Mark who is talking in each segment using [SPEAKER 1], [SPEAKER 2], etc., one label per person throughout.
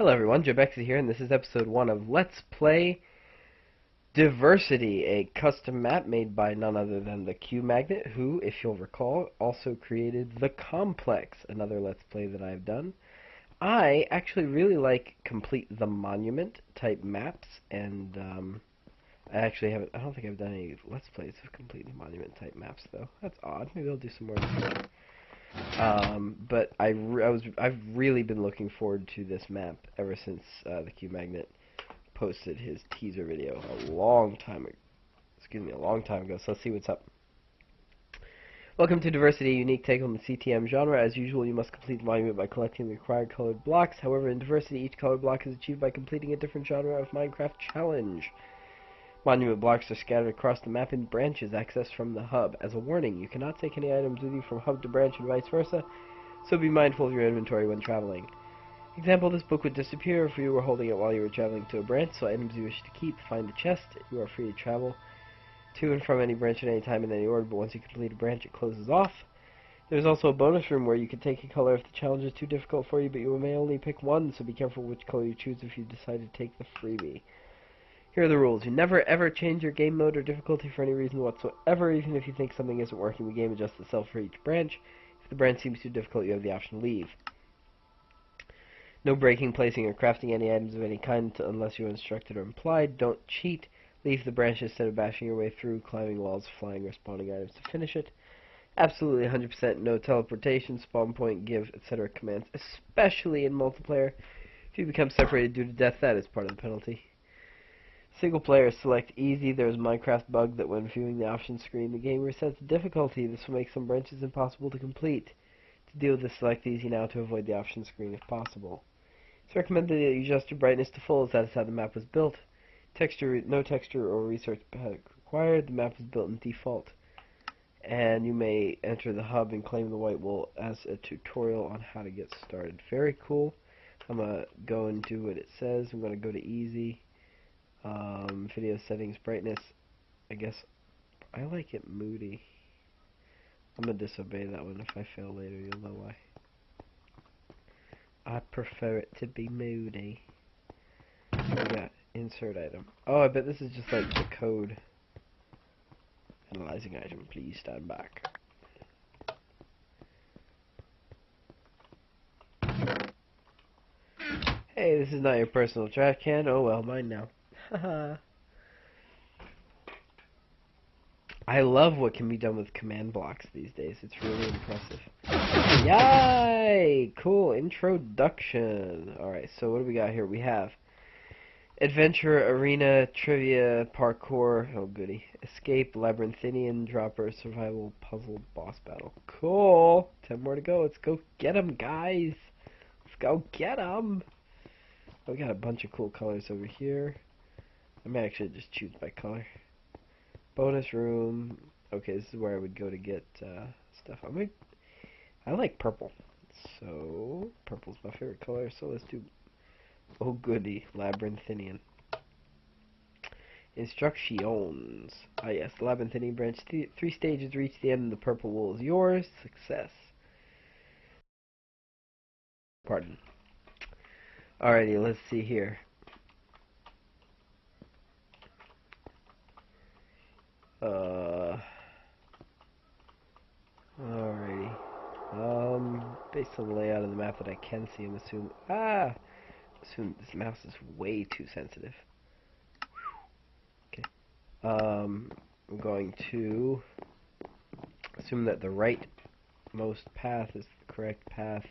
[SPEAKER 1] Hello everyone, Jobexi here, and this is episode 1 of Let's Play Diversity, a custom map made by none other than the Q Magnet, who, if you'll recall, also created The Complex, another Let's Play that I've done. I actually really like Complete the Monument type maps, and I don't think I've done any Let's Plays of Complete the Monument type maps, though. That's odd. Maybe I'll do some more this time. But I've really been looking forward to this map ever since the Q Magnet posted his teaser video a long time ago. So let's see what's up. Welcome to Diversity, a unique take on the CTM genre. As usual, you must complete the monument by collecting the required colored blocks. However, in Diversity, each colored block is achieved by completing a different genre of Minecraft challenge. Monument blocks are scattered across the map in branches accessed from the hub. As a warning, you cannot take any items with you from hub to branch and vice versa, so be mindful of your inventory when traveling. Example, this book would disappear if you were holding it while you were traveling to a branch, so items you wish to keep, find a chest. You are free to travel to and from any branch at any time in any order, but once you complete a branch, it closes off. There's also a bonus room where you can take a color if the challenge is too difficult for you, but you may only pick one, so be careful which color you choose if you decide to take the freebie. Here are the rules. You never ever change your game mode or difficulty for any reason whatsoever. Even if you think something isn't working, the game adjusts itself for each branch. If the branch seems too difficult, you have the option to leave. No breaking, placing, or crafting any items of any kind unless you are instructed or implied. Don't cheat. Leave the branch instead of bashing your way through, climbing walls, flying, or spawning items to finish it. Absolutely 100% no teleportation, spawn point, give, etc. commands, especially in multiplayer. If you become separated due to death, that is part of the penalty. Single player, select easy. There's a Minecraft bug that when viewing the options screen, the game resets difficulty. This will make some branches impossible to complete. To deal with this, select easy now to avoid the options screen if possible. It's recommended that you adjust your brightness to full, as that is how the map was built. No texture or research pack required. The map is built in default. And you may enter the hub and claim the white wool as a tutorial on how to get started. Very cool. I'm going to go and do what it says. I'm going to go to easy. Video settings, brightness, I guess I like it moody. I'm gonna disobey that one. If I fail later, you'll know why. I prefer it to be moody. We got insert item. Oh, I bet this is just like the code. Analyzing item, please stand back. Hey, this is not your personal trash can. Oh well, mine now. Haha. I love what can be done with command blocks these days. It's really impressive. Yay! Cool. Introduction. Alright, so what do we got here? We have Adventure, Arena, Trivia, Parkour, oh goody, Escape, Labyrinthinian, Dropper, Survival, Puzzle, Boss Battle. Cool! 10 more to go. Let's go get 'em, guys! Let's go get 'em! We got a bunch of cool colors over here. I may actually just choose by color. Bonus room. Okay, this is where I would go to get stuff. I like purple. So, purple's my favorite color, so let's do, oh goody, Labyrinthinian. Instructions. Ah yes, the Labyrinthinian branch. 3 stages reach the end and the purple wool is yours. Success. Pardon. Alrighty, let's see here. Alrighty. Based on the layout of the map that I can see, I'm assume this mouse is way too sensitive. Okay. I'm going to assume that the rightmost path is the correct path.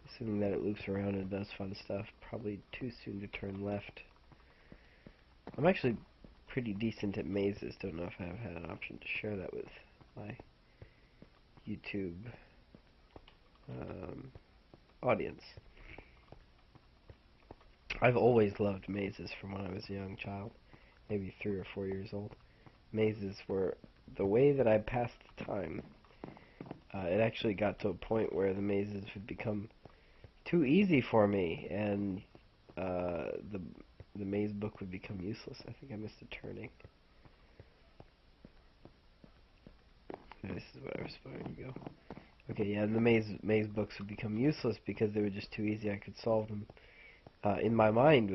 [SPEAKER 1] Assuming that it loops around and does fun stuff. Probably too soon to turn left. I'm actually pretty decent at mazes. Don't know if I've had an option to share that with my YouTube audience. I've always loved mazes from when I was a young child, maybe 3 or 4 years old. Mazes were the way that I passed the time. It actually got to a point where the mazes would become too easy for me, and the maze book would become useless. I think I missed a turning. This is where I was supposed to go. Okay, yeah, and the maze books would become useless because they were just too easy. I could solve them in my mind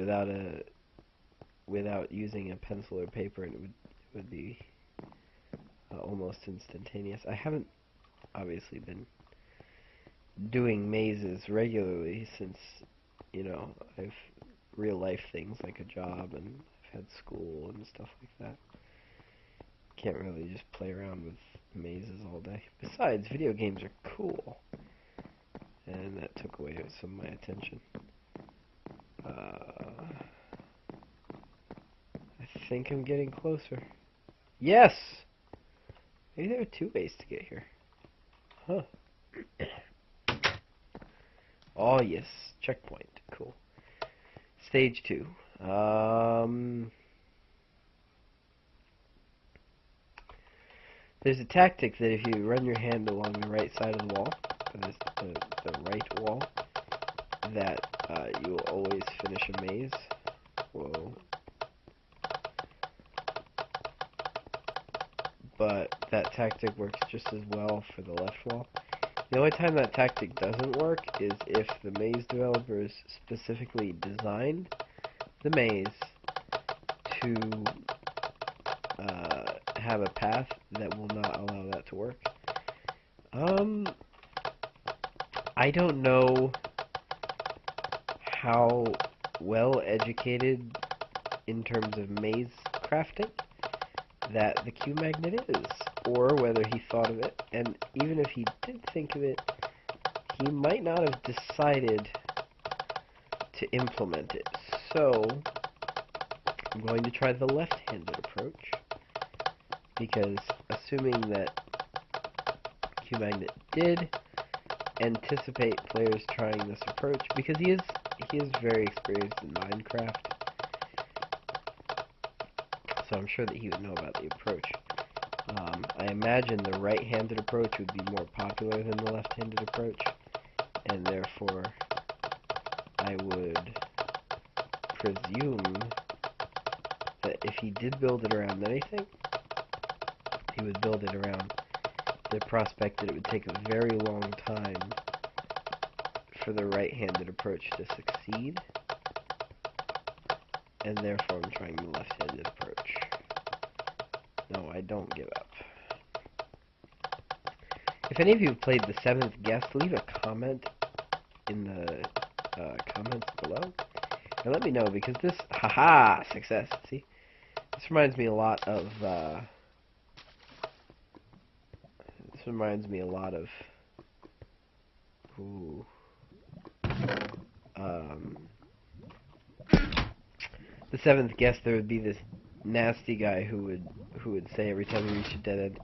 [SPEAKER 1] without using a pencil or paper, and it would be almost instantaneous. I haven't obviously been doing mazes regularly since, I've real life things like a job, and I've had school and stuff like that. Can't really just play around with mazes all day. Besides, video games are cool, and that took away some of my attention. I think I'm getting closer. Yes! Maybe there are 2 ways to get here. Huh. Oh, yes. Checkpoint. Cool. Stage 2. There's a tactic that if you run your hand along the right side of the wall, the right wall, that you will always finish a maze. Whoa. But that tactic works just as well for the left wall. The only time that tactic doesn't work is if the maze developers specifically designed the maze to have a path that will not allow that to work. I don't know how well educated in terms of maze crafting that the Q magnet is, or whether he thought of it, and even if he did think of it, he might not have decided to implement it. So I'm going to try the left-handed approach, because assuming that Q magnet did anticipate players trying this approach, because he is very experienced in Minecraft, so I'm sure that he would know about the approach. I imagine the right-handed approach would be more popular than the left-handed approach, and therefore I would presume that if he did build it around anything, he would build it around the prospect that it would take a very long time for the right-handed approach to succeed, and therefore I'm trying the left-handed approach. No, I don't give up. If any of you have played the 7th Guest, leave a comment in the comments below, and let me know, because this, haha, success, see? This reminds me a lot of, ooh, the 7th Guest. There would be this nasty guy who would say every time he reached a dead end,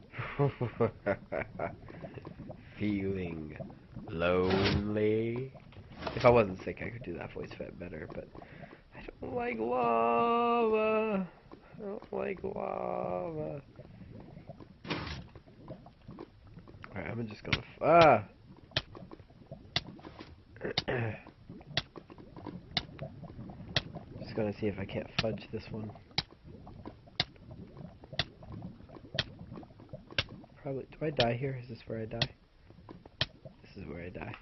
[SPEAKER 1] feeling lonely. If I wasn't sick, I could do that voice better, but I don't like lava. I don't like lava. Alright, I'm just gonna just gonna see if I can't fudge this one. Probably. Do I die here? Is this where I die? This is where I die.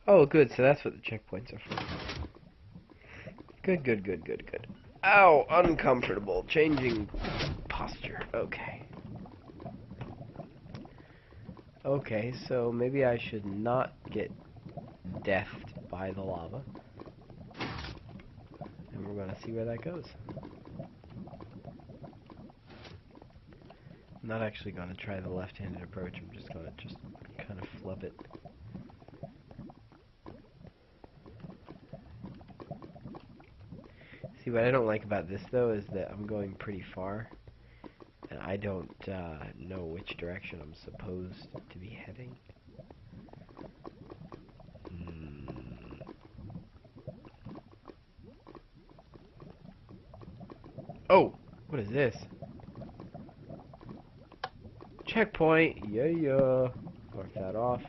[SPEAKER 1] Oh, good. So that's what the checkpoints are for. Good, good, good, good, good. Ow! Uncomfortable. Changing posture. Okay. Okay, so maybe I should not get deathed by the lava. And we're gonna see where that goes. I'm not actually gonna try the left-handed approach. I'm just gonna kind of flub it. See, what I don't like about this, though, is that I'm going pretty far, and I don't know which direction I'm supposed to be heading. Oh! What is this? Checkpoint! Yeah, yeah. Mark that off.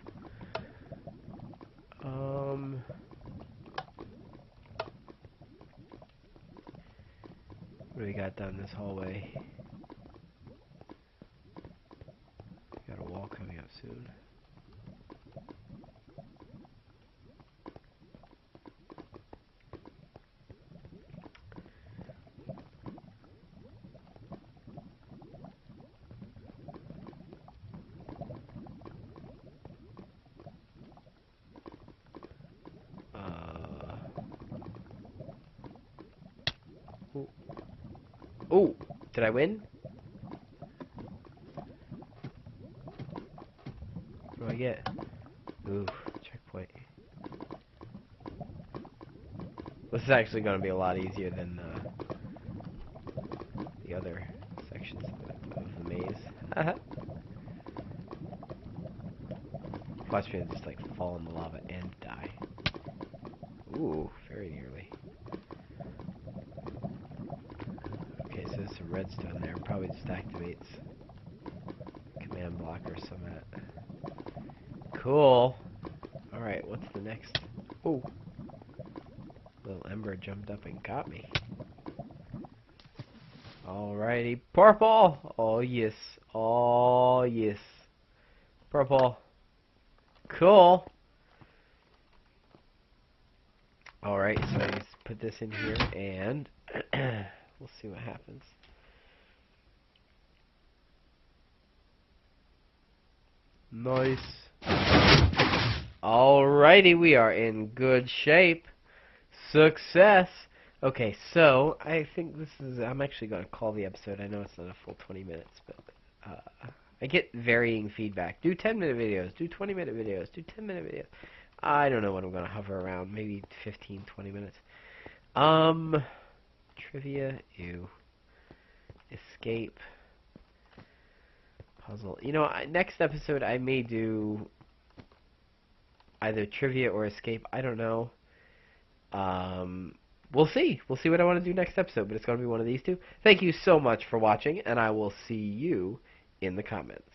[SPEAKER 1] What do we got down this hallway? Got a wall coming up soon. Oh, did I win? What do I get? Ooh, checkpoint. This is actually going to be a lot easier than the other sections of the maze. Haha. Watch me just like fall in the lava and die. Ooh, very nearly. Okay, so there's some redstone there. Probably just activates command block or something. Cool. Alright, what's the next? Oh, little ember jumped up and got me. Alrighty, purple! Oh yes, oh yes. Purple. Cool. Alright, so I just put this in here and we'll see what happens. Nice. Alrighty, we are in good shape. Success. Okay, so I think this is. I'm actually going to call the episode. I know it's not a full 20 minutes, but I get varying feedback. Do 10-minute videos. Do 20-minute videos. Do 10-minute videos. I don't know what I'm going to hover around. Maybe 15, 20 minutes. Trivia. Ew. Escape. Puzzle. You know, next episode I may do either trivia or escape. I don't know. We'll see. We'll see what I want to do next episode, but it's going to be one of these two. Thank you so much for watching, and I will see you in the comments.